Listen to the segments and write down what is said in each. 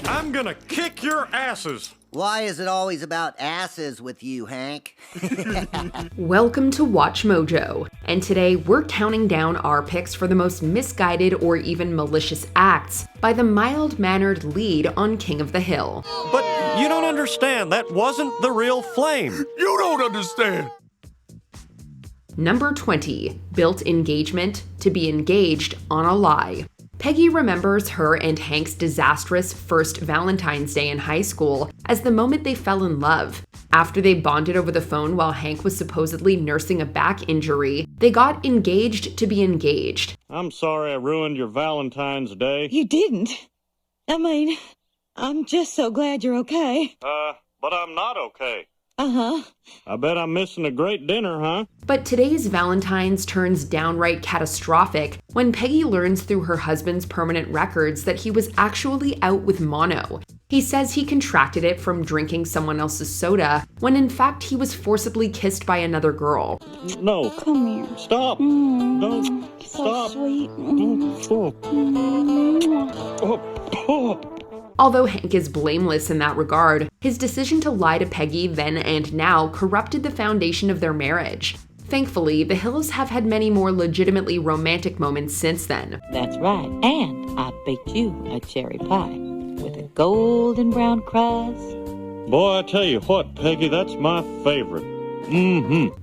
I'm gonna kick your asses. Why is it always about asses with you, Hank? Welcome to Watch Mojo, and today we're counting down our picks for the most misguided or even malicious acts by the mild-mannered lead on King of the Hill. But you don't understand, that wasn't the real flame. You don't understand. Number 20, built engagement to be engaged on a lie. Peggy remembers her and Hank's disastrous first Valentine's Day in high school as the moment they fell in love. After they bonded over the phone while Hank was supposedly nursing a back injury, they got engaged to be engaged. I'm sorry I ruined your Valentine's Day. You didn't. I mean, I'm just so glad you're okay. But I'm not okay. Uh-huh. I bet I'm missing a great dinner, huh? But today's Valentine's turns downright catastrophic when Peggy learns through her husband's permanent records that he was actually out with mono. He says he contracted it from drinking someone else's soda, when in fact he was forcibly kissed by another girl. No. Come here. Stop. Don't. So Stop. sweet. Although Hank is blameless in that regard, his decision to lie to Peggy then and now corrupted the foundation of their marriage. Thankfully, the Hills have had many more legitimately romantic moments since then. That's right. And I baked you a cherry pie with a golden brown crust. Boy, I tell you what, Peggy, that's my favorite.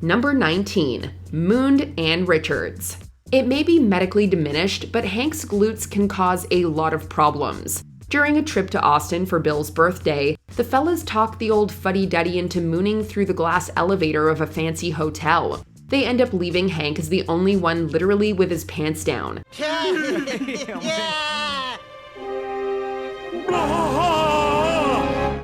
Number 19, mooned Ann Richards. It may be medically diminished, but Hank's glutes can cause a lot of problems. During a trip to Austin for Bill's birthday, the fellas talk the old fuddy-duddy into mooning through the glass elevator of a fancy hotel. They end up leaving Hank as the only one literally with his pants down.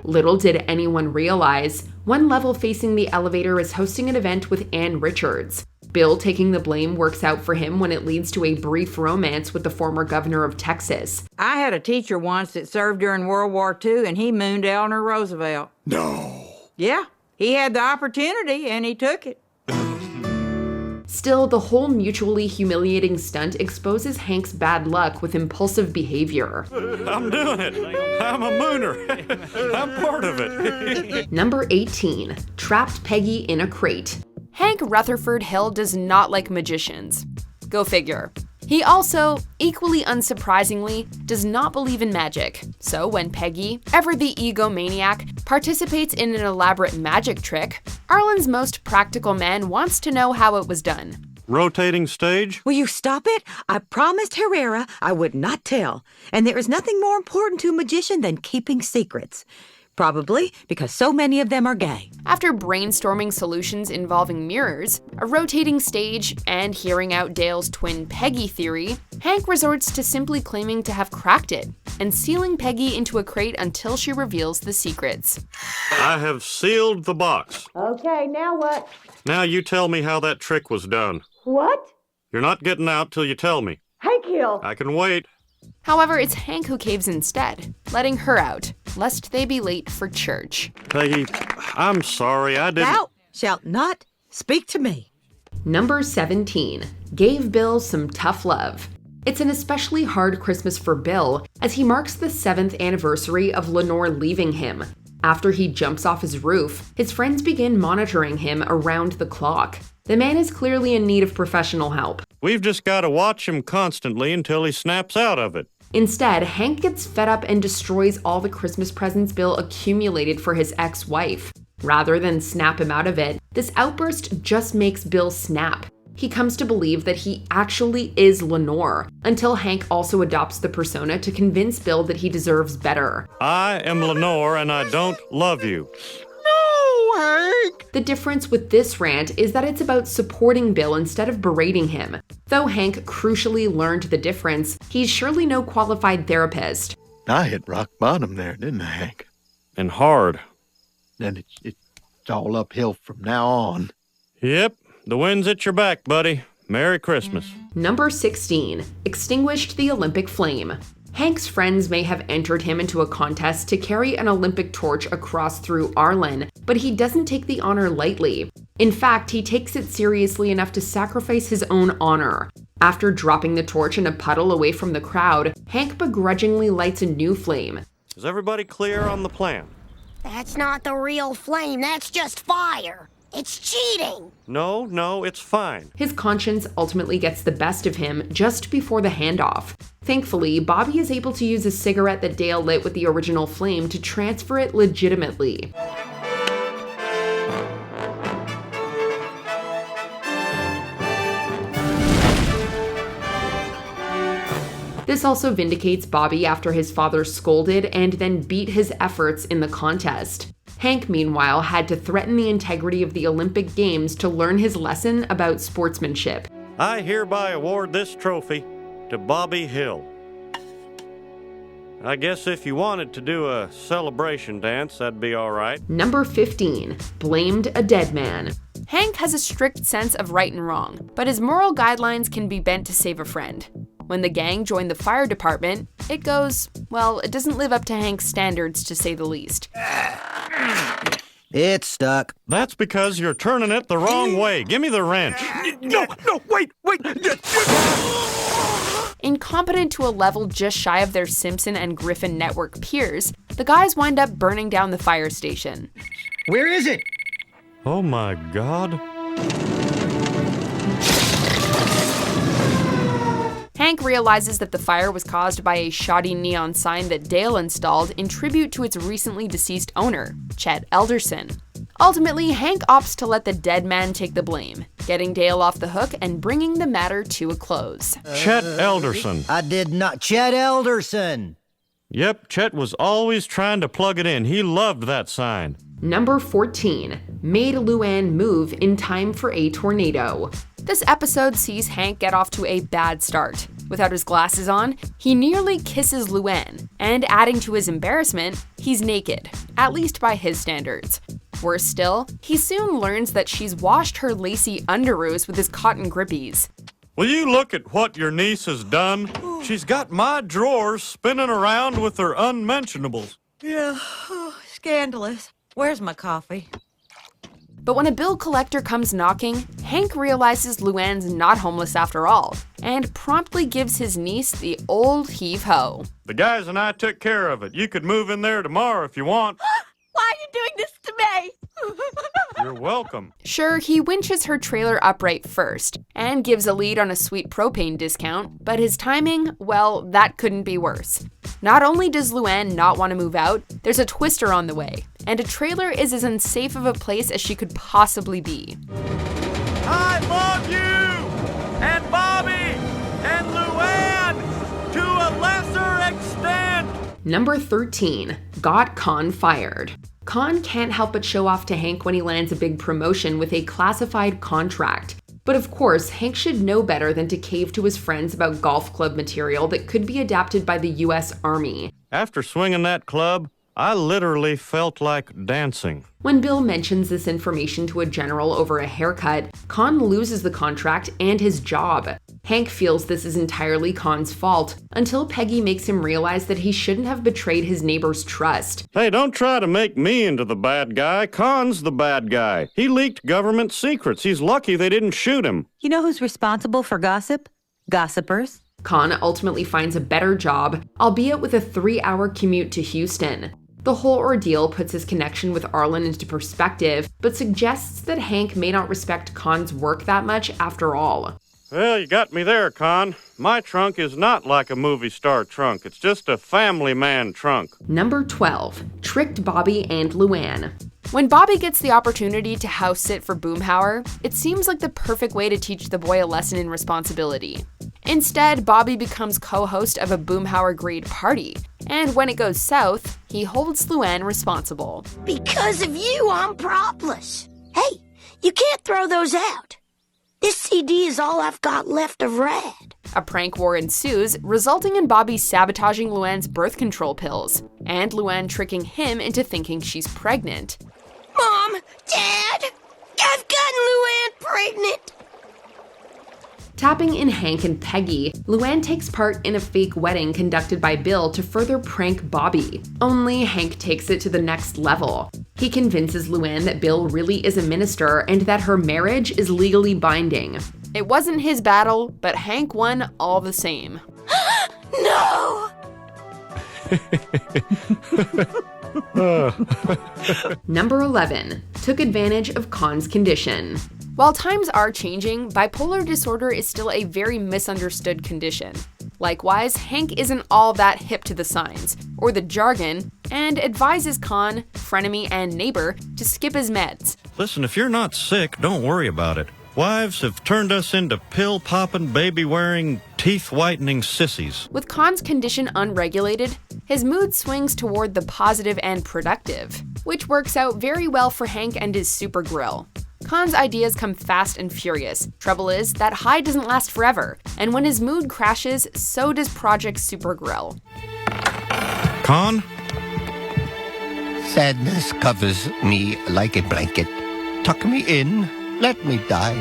Little did anyone realize, one level facing the elevator is hosting an event with Ann Richards. Bill taking the blame works out for him when it leads to a brief romance with the former governor of Texas. I had a teacher once that served during World War II, and he mooned Eleanor Roosevelt. No. Yeah, he had the opportunity, and he took it. Still, the whole mutually humiliating stunt exposes Hank's bad luck with impulsive behavior. I'm doing it. I'm a mooner. I'm part of it. Number 18, trapped Peggy in a crate. Hank Rutherford Hill does not like magicians. Go figure. He also, equally unsurprisingly, does not believe in magic. So when Peggy, ever the egomaniac, participates in an elaborate magic trick, Arlen's most practical man wants to know how it was done. Rotating stage? Will you stop it? I promised Herrera I would not tell. And there is nothing more important to a magician than keeping secrets. Probably because so many of them are gay. After brainstorming solutions involving mirrors, a rotating stage, and hearing out Dale's twin Peggy theory, Hank resorts to simply claiming to have cracked it and sealing Peggy into a crate until she reveals the secrets. I have sealed the box. Okay, now what? Now you tell me how that trick was done. What? You're not getting out till you tell me. Hank Hill. I can wait. However, it's Hank who caves instead, letting her out, lest they be late for church. Peggy, I'm sorry, I didn't... Thou shalt not speak to me. Number 17, gave Bill some tough love. It's an especially hard Christmas for Bill, as he marks the 7th anniversary of Lenore leaving him. After he jumps off his roof, his friends begin monitoring him around the clock. The man is clearly in need of professional help. We've just got to watch him constantly until he snaps out of it. Instead, Hank gets fed up and destroys all the Christmas presents Bill accumulated for his ex-wife. Rather than snap him out of it, this outburst just makes Bill snap. He comes to believe that he actually is Lenore, until Hank also adopts the persona to convince Bill that he deserves better. I am Lenore and I don't love you. No, Hank. The difference with this rant is that it's about supporting Bill instead of berating him. Though Hank crucially learned the difference, he's surely no qualified therapist. I hit rock bottom there, didn't I, Hank? And hard. And it's all uphill from now on. Yep, the wind's at your back, buddy. Merry Christmas. Number 16, extinguished the Olympic flame. Hank's friends may have entered him into a contest to carry an Olympic torch across through Arlen, but he doesn't take the honor lightly. In fact, he takes it seriously enough to sacrifice his own honor. After dropping the torch in a puddle away from the crowd, Hank begrudgingly lights a new flame. Is everybody clear on the plan? That's not the real flame, that's just fire. It's cheating. No, it's fine. His conscience ultimately gets the best of him just before the handoff. Thankfully, Bobby is able to use a cigarette that Dale lit with the original flame to transfer it legitimately. This also vindicates Bobby after his father scolded and then beat his efforts in the contest. Hank, meanwhile, had to threaten the integrity of the Olympic Games to learn his lesson about sportsmanship. I hereby award this trophy to Bobby Hill. I guess if you wanted to do a celebration dance, that'd be all right. Number 15. Blamed a dead man. Hank has a strict sense of right and wrong, but his moral guidelines can be bent to save a friend. When the gang joined the fire department, it doesn't live up to Hank's standards, to say the least. It's stuck. That's because you're turning it the wrong way. Give me the wrench. No, wait. Incompetent to a level just shy of their Simpson and Griffin network peers, the guys wind up burning down the fire station. Where is it? Oh my God. Hank realizes that the fire was caused by a shoddy neon sign that Dale installed in tribute to its recently deceased owner, Chet Elderson. Ultimately, Hank opts to let the dead man take the blame, getting Dale off the hook and bringing the matter to a close. Chet Elderson. I did not. Chet Elderson. Yep, Chet was always trying to plug it in. He loved that sign. Number 14. Made Luann move in time for a tornado. This episode sees Hank get off to a bad start. Without his glasses on, he nearly kisses Luann, and adding to his embarrassment, he's naked, at least by his standards. Worse still, he soon learns that she's washed her lacy underoos with his cotton grippies. Will you look at what your niece has done? She's got my drawers spinning around with her unmentionables. Yeah, scandalous. Where's my coffee? But when a bill collector comes knocking, Hank realizes Luann's not homeless after all, and promptly gives his niece the old heave-ho. The guys and I took care of it. You could move in there tomorrow if you want. Why are you doing this to me? You're welcome. Sure, he winches her trailer upright first, and gives a lead on a sweet propane discount, but his timing, that couldn't be worse. Not only does Luann not want to move out, there's a twister on the way, and a trailer is as unsafe of a place as she could possibly be. I love you! And Bobby! And Luann! To a lesser extent! Number 13. Got Con fired. Con can't help but show off to Hank when he lands a big promotion with a classified contract. But of course, Hank should know better than to cave to his friends about golf club material that could be adapted by the US Army. After swinging that club, I literally felt like dancing. When Bill mentions this information to a general over a haircut, Con loses the contract and his job. Hank feels this is entirely Con's fault, until Peggy makes him realize that he shouldn't have betrayed his neighbor's trust. Hey, don't try to make me into the bad guy. Con's the bad guy. He leaked government secrets. He's lucky they didn't shoot him. You know who's responsible for gossip? Gossipers. Con ultimately finds a better job, albeit with a 3-hour commute to Houston. The whole ordeal puts his connection with Arlen into perspective, but suggests that Hank may not respect Con's work that much after all. Well, you got me there, Con. My trunk is not like a movie star trunk. It's just a family man trunk. Number 12. Tricked Bobby and Luann. When Bobby gets the opportunity to house sit for Boomhauer, it seems like the perfect way to teach the boy a lesson in responsibility. Instead, Bobby becomes co-host of a Boomhauer-grade party, and when it goes south, he holds Luann responsible. Because of you, I'm propless. Hey, you can't throw those out. This CD is all I've got left of Rad. A prank war ensues, resulting in Bobby sabotaging Luann's birth control pills, and Luann tricking him into thinking she's pregnant. Mom, Dad, I've gotten Luann pregnant. Tapping in Hank and Peggy, Luann takes part in a fake wedding conducted by Bill to further prank Bobby. Only Hank takes it to the next level. He convinces Luann that Bill really is a minister and that her marriage is legally binding. It wasn't his battle, but Hank won all the same. No! Number 11. Took advantage of Khan's condition. While times are changing, bipolar disorder is still a very misunderstood condition. Likewise, Hank isn't all that hip to the signs, or the jargon, and advises Khan, frenemy, and neighbor to skip his meds. Listen, if you're not sick, don't worry about it. Wives have turned us into pill-popping, baby-wearing, teeth-whitening sissies. With Khan's condition unregulated, his mood swings toward the positive and productive, which works out very well for Hank and his super grill. Khan's ideas come fast and furious. Trouble is, that high doesn't last forever, and when his mood crashes, so does Project Super Grill. Khan? Sadness covers me like a blanket. Tuck me in, let me die.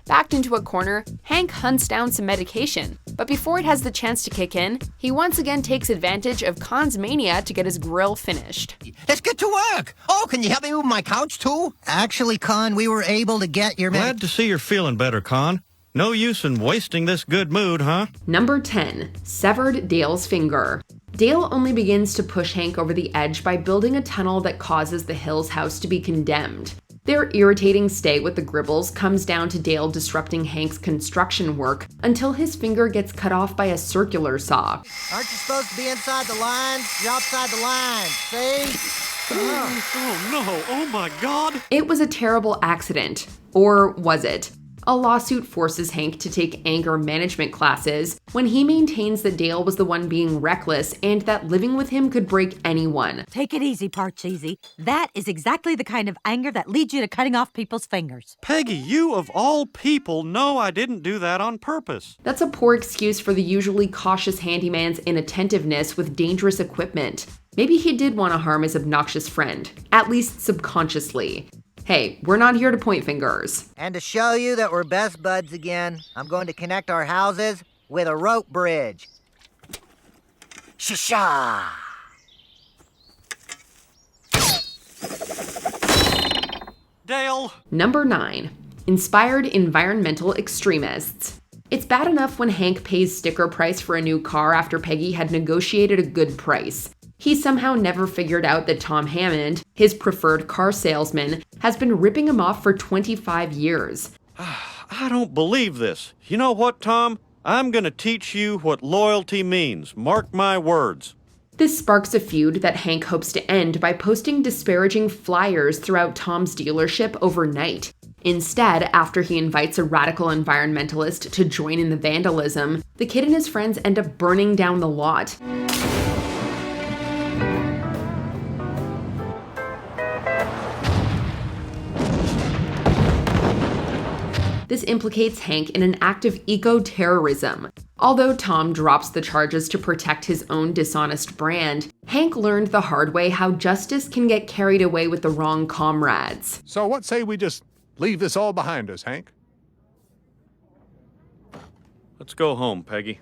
Backed into a corner, Hank hunts down some medication, but before it has the chance to kick in, he once again takes advantage of Khan's mania to get his grill finished. Let's get to work. Oh, can you help me move my couch too? Actually, Khan, we were able to get your Glad to see you're feeling better, Khan. No use in wasting this good mood, huh? Number 10. Severed Dale's finger. Dale only begins to push Hank over the edge by building a tunnel that causes the Hills house to be condemned. Their irritating stay with the Gribbles comes down to Dale disrupting Hank's construction work until his finger gets cut off by a circular saw. Aren't you supposed to be inside the lines? You're outside the lines, see? Oh no, oh my God. It was a terrible accident. Or was it? A lawsuit forces Hank to take anger management classes when he maintains that Dale was the one being reckless and that living with him could break anyone. Take it easy, Parcheesi. That is exactly the kind of anger that leads you to cutting off people's fingers. Peggy, you of all people know I didn't do that on purpose. That's a poor excuse for the usually cautious handyman's inattentiveness with dangerous equipment. Maybe he did want to harm his obnoxious friend, at least subconsciously. Hey, we're not here to point fingers. And to show you that we're best buds again, I'm going to connect our houses with a rope bridge. Sha-sha! Dale! Number 9. Inspired environmental extremists. It's bad enough when Hank pays sticker price for a new car after Peggy had negotiated a good price. He somehow never figured out that Tom Hammond, his preferred car salesman, has been ripping him off for 25 years. I don't believe this. You know what, Tom? I'm going to teach you what loyalty means. Mark my words. This sparks a feud that Hank hopes to end by posting disparaging flyers throughout Tom's dealership overnight. Instead, after he invites a radical environmentalist to join in the vandalism, the kid and his friends end up burning down the lot. This implicates Hank in an act of eco-terrorism. Although Tom drops the charges to protect his own dishonest brand, Hank learned the hard way how justice can get carried away with the wrong comrades. So what say we just leave this all behind us, Hank? Let's go home, Peggy.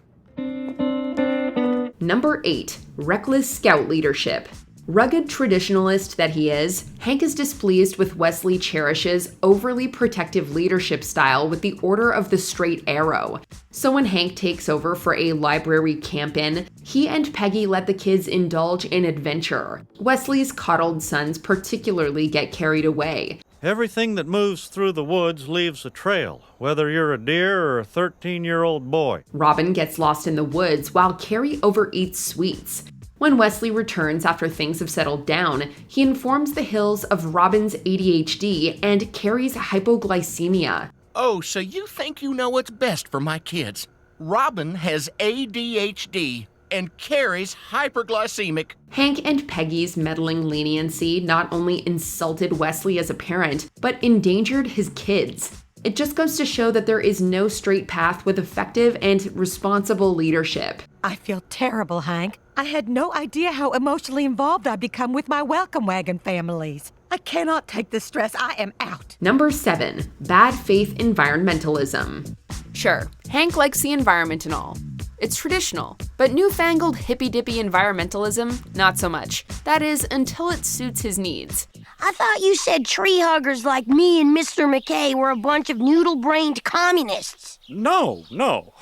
Number 8. Reckless scout leadership. Rugged traditionalist that he is, Hank is displeased with Wesley Cherish's overly protective leadership style with the Order of the Straight Arrow. So when Hank takes over for a library camp-in, he and Peggy let the kids indulge in adventure. Wesley's coddled sons particularly get carried away. Everything that moves through the woods leaves a trail, whether you're a deer or a 13-year-old boy. Robin gets lost in the woods while Carrie overeats sweets. When Wesley returns after things have settled down, he informs the Hills of Robin's ADHD and Carrie's hypoglycemia. Oh, so you think you know what's best for my kids? Robin has ADHD and Carrie's hyperglycemic. Hank and Peggy's meddling leniency not only insulted Wesley as a parent, but endangered his kids. It just goes to show that there is no straight path with effective and responsible leadership. I feel terrible, Hank. I had no idea how emotionally involved I'd become with my welcome wagon families. I cannot take the stress. I am out. Number 7. Bad faith environmentalism. Sure, Hank likes the environment and all. It's traditional, but newfangled hippy-dippy environmentalism, not so much. That is, until it suits his needs. I thought you said tree huggers like me and Mr. McKay were a bunch of noodle-brained communists. No. No.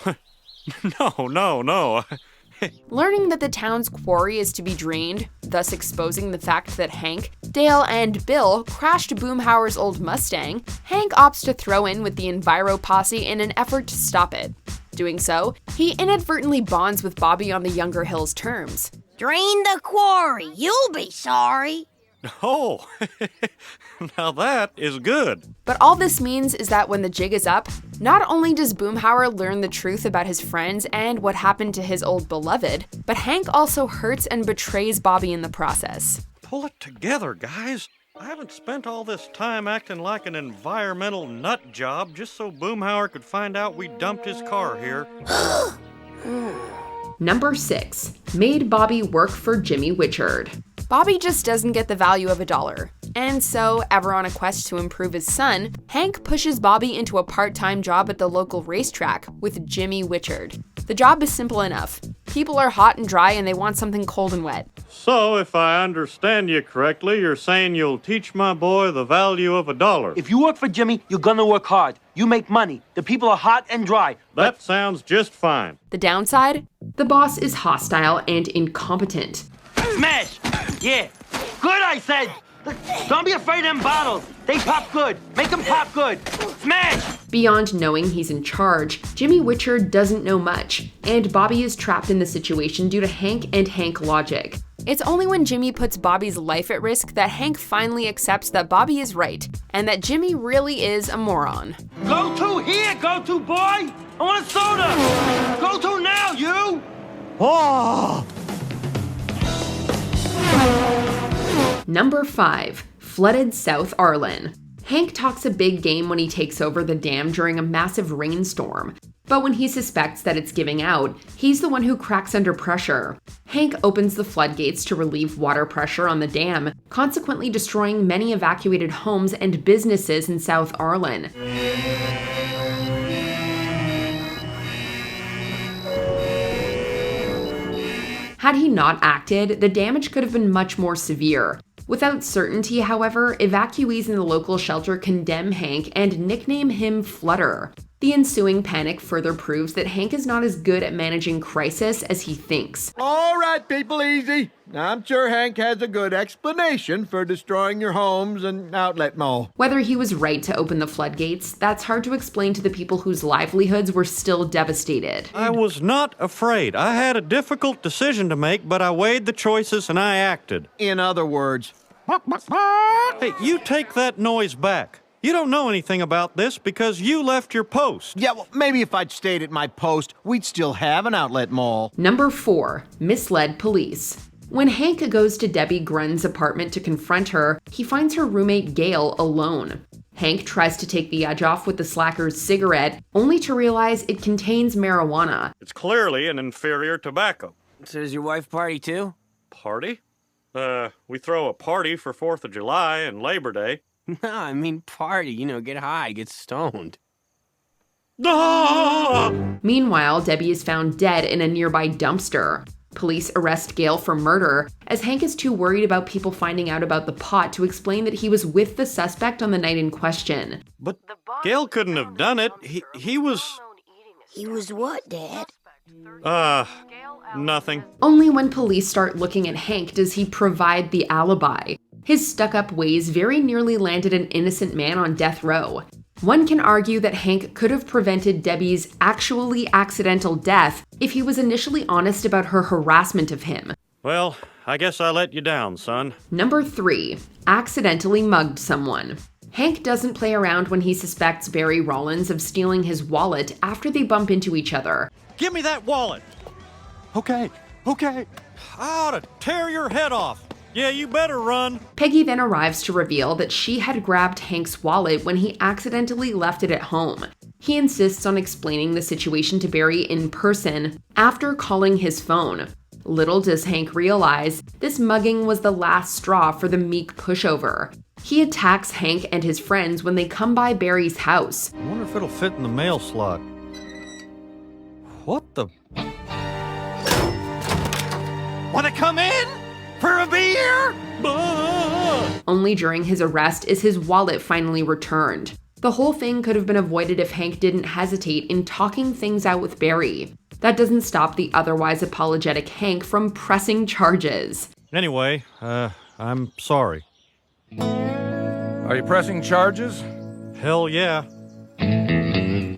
Learning that the town's quarry is to be drained, thus exposing the fact that Hank, Dale, and Bill crashed Boomhauer's old Mustang, Hank opts to throw in with the Enviro posse in an effort to stop it. Doing so, he inadvertently bonds with Bobby on the younger Hill's terms. Drain the quarry, you'll be sorry. Oh, now that is good. But all this means is that when the jig is up, not only does Boomhauer learn the truth about his friends and what happened to his old beloved, but Hank also hurts and betrays Bobby in the process. Pull it together, guys. I haven't spent all this time acting like an environmental nut job just so Boomhauer could find out we dumped his car here. Number 6. Made Bobby work for Jimmy Wichard. Bobby just doesn't get the value of $1. And so, ever on a quest to improve his son, Hank pushes Bobby into a part-time job at the local racetrack with Jimmy Wichard. The job is simple enough. People are hot and dry and they want something cold and wet. So, if I understand you correctly, you're saying you'll teach my boy the value of $1. If you work for Jimmy, you're gonna work hard. You make money. The people are hot and dry. That sounds just fine. The downside? The boss is hostile and incompetent. Smash! Yeah. Good, I said! Don't be afraid of them bottles. They pop good. Make them pop good. Smash! Beyond knowing he's in charge, Jimmy Wichard doesn't know much, and Bobby is trapped in the situation due to Hank and Hank logic. It's only when Jimmy puts Bobby's life at risk that Hank finally accepts that Bobby is right, and that Jimmy really is a moron. Go to here, go to boy! I want a soda! Go to now, you! Oh! Number 5. Flooded South Arlen. Hank talks a big game when he takes over the dam during a massive rainstorm. But when he suspects that it's giving out, he's the one who cracks under pressure. Hank opens the floodgates to relieve water pressure on the dam, consequently destroying many evacuated homes and businesses in South Arlen. Had he not acted, the damage could have been much more severe. Without certainty, however, evacuees in the local shelter condemn Hank and nickname him Fludder. The ensuing panic further proves that Hank is not as good at managing crisis as he thinks. All right, people, easy. I'm sure Hank has a good explanation for destroying your homes and outlet mall. Whether he was right to open the floodgates, that's hard to explain to the people whose livelihoods were still devastated. I was not afraid. I had a difficult decision to make, but I weighed the choices and I acted. In other words, hey, you take that noise back. You don't know anything about this because you left your post. Yeah, well, maybe if I'd stayed at my post, we'd still have an outlet mall. Number 4. Misled police. When Hank goes to Debbie Grunn's apartment to confront her, he finds her roommate Gail alone. Hank tries to take the edge off with the slacker's cigarette, only to realize it contains marijuana. It's clearly an inferior tobacco. So does your wife party too? Party? We throw a party for 4th of July and Labor Day. No, I mean party, get high, get stoned. Ah! Meanwhile, Debbie is found dead in a nearby dumpster. Police arrest Gail for murder, as Hank is too worried about people finding out about the pot to explain that he was with the suspect on the night in question. But Gail couldn't have done it. He was... He was what, Dad? Nothing. Only when police start looking at Hank does he provide the alibi. His stuck-up ways very nearly landed an innocent man on death row. One can argue that Hank could have prevented Debbie's actually accidental death if he was initially honest about her harassment of him. Well, I guess I let you down, son. Number 3. Accidentally mugged someone. Hank doesn't play around when he suspects Barry Rollins of stealing his wallet after they bump into each other. Give me that wallet! Okay. I ought to tear your head off. Yeah, you better run. Peggy then arrives to reveal that she had grabbed Hank's wallet when he accidentally left it at home. He insists on explaining the situation to Barry in person after calling his phone. Little does Hank realize this mugging was the last straw for the meek pushover. He attacks Hank and his friends when they come by Barry's house. I wonder if it'll fit in the mail slot. What the... Wanna come in? For a beer? Only during his arrest is his wallet finally returned. The whole thing could have been avoided if Hank didn't hesitate in talking things out with Barry. That doesn't stop the otherwise apologetic Hank from pressing charges. Anyway, I'm sorry. Are you pressing charges? Hell yeah.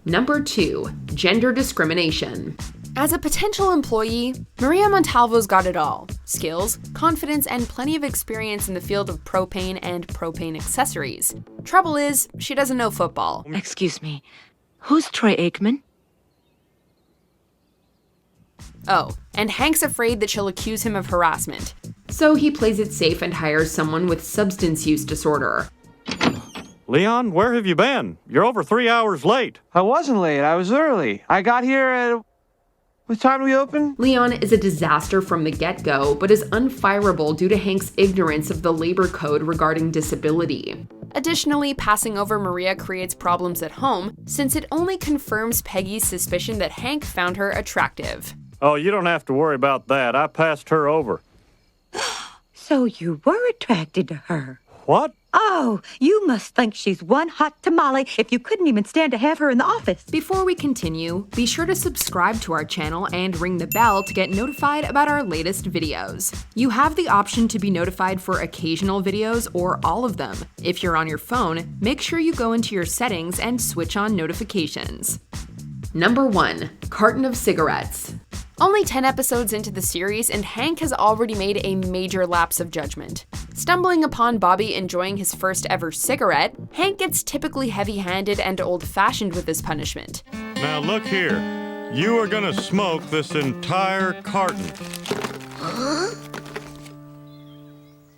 Number 2, gender discrimination. As a potential employee, Maria Montalvo's got it all. Skills, confidence, and plenty of experience in the field of propane and propane accessories. Trouble is, she doesn't know football. Excuse me, who's Troy Aikman? Oh, and Hank's afraid that she'll accuse him of harassment. So he plays it safe and hires someone with substance use disorder. Leon, where have you been? You're over 3 hours late. I wasn't late. I was early. I got here at... What time do we open? Leon is a disaster from the get-go, but is unfireable due to Hank's ignorance of the labor code regarding disability. Additionally, passing over Maria creates problems at home, since it only confirms Peggy's suspicion that Hank found her attractive. Oh, you don't have to worry about that. I passed her over. So you were attracted to her? What? Oh, you must think she's one hot tamale if you couldn't even stand to have her in the office. Before we continue, be sure to subscribe to our channel and ring the bell to get notified about our latest videos. You have the option to be notified for occasional videos or all of them. If you're on your phone, make sure you go into your settings and switch on notifications. Number 1, carton of cigarettes. Only 10 episodes into the series, and Hank has already made a major lapse of judgment. Stumbling upon Bobby enjoying his first ever cigarette, Hank gets typically heavy-handed and old-fashioned with his punishment. Now look here. You are gonna smoke this entire carton. Huh?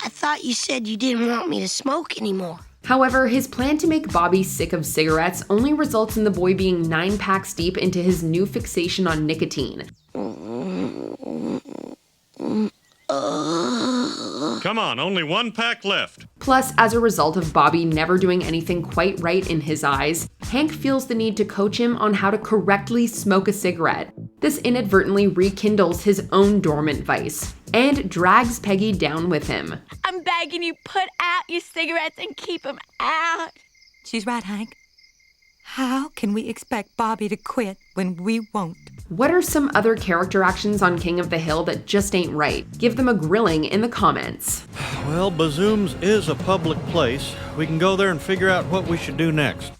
I thought you said you didn't want me to smoke anymore. However, his plan to make Bobby sick of cigarettes only results in the boy being 9 packs deep into his new fixation on nicotine. Come on, only 1 pack left. Plus, as a result of Bobby never doing anything quite right in his eyes, Hank feels the need to coach him on how to correctly smoke a cigarette. This inadvertently rekindles his own dormant vice and drags Peggy down with him. I'm begging you, put out your cigarettes and keep them out. She's right, Hank. How can we expect Bobby to quit when we won't? What are some other character actions on King of the Hill that just ain't right? Give them a grilling in the comments. Well, Bazoom's is a public place. We can go there and figure out what we should do next.